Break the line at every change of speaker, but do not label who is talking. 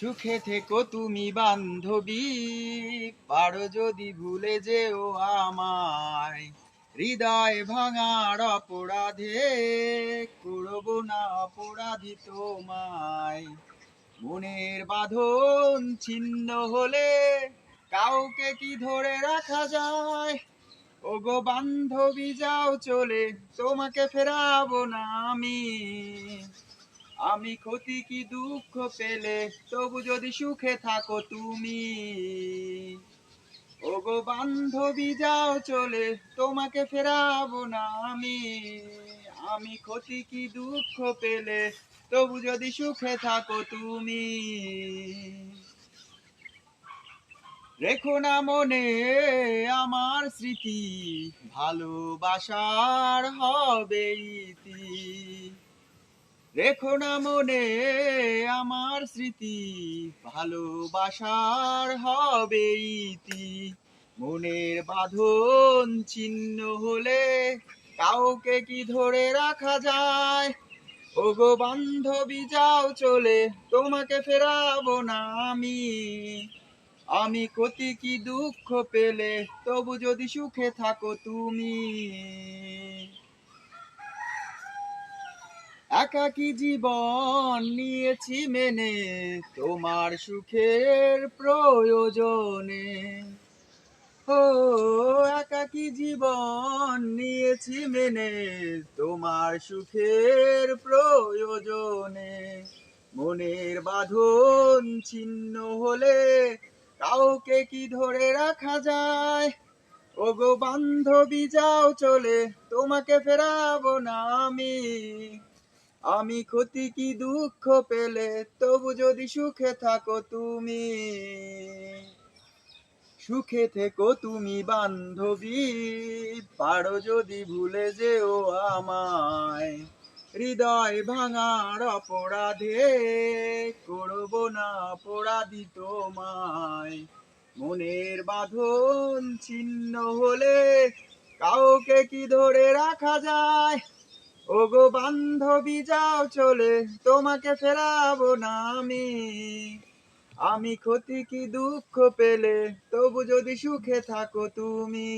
সুখে থেকো তুমি বান্ধবী, পারো যদি ভুলে যেও আমায়। হৃদয় ভাঙার অপরাধে করব না অপরাধী তোমায়। মনের বাঁধন ছিন্ন হলে কাউকে কি ধরে রাখা যায়? ওগো বান্ধবী যাও চলে, তোমাকে ফেরাবো না আমি। আমি ক্ষতি কি দুঃখ পেলে তবু যদি সুখে থাকো তুমি। ওগো বান্ধবী যাও চলে, তোমাকে ফেরাবো না আমি। আমি ক্ষতি কি দুঃখ পেলে তবু যদি সুখে থাকো তুমি। রেখো না মনে আমার স্মৃতি, ভালোবাসার হবে ইতি। রেখো না মনে আমার স্মৃতি, ভালোবাসার হবে ইতি। মনের বাঁধন ছিন্ন হলে কাউকে কি ধরে রাখা যায়? ওগো বান্ধবী যাও চলে, তোমাকে ফেরাবো না আমি। আমি ক্ষতি কি দুঃখ পেলে তবু যদি সুখে থাকো তুমি। একাকী জীবন নিয়েছি মেনে তোমার সুখের প্রয়োজনে। ও একাকী জীবন নিয়েছি মেনে তোমার সুখের প্রয়োজনে। মনের বাঁধন ছিন্ন হলে কাউকে কি ধরে রাখা যায়? ওগো বান্ধবী যাও চলে, তোমাকে ফেরাবো না আমি। আমি ক্ষতি কি দুঃখ পেলে তবু যদি সুখে থাকো তুমি। সুখে থেকো তুমি বান্ধবী, পারো যদি ভুলে যেও আমায়। হৃদয় ভাঙার অপরাধে করব না অপরাধী তোমায়। মনের বাঁধন ছিন্ন হলে কাউকে কি ধরে রাখা যায়? ওগো বান্ধবী যাও চলে, তোমাকে ফেরাবো না আমি। আমি ক্ষতি কি দুঃখ পেলে তবু যদি সুখে থাকো তুমি।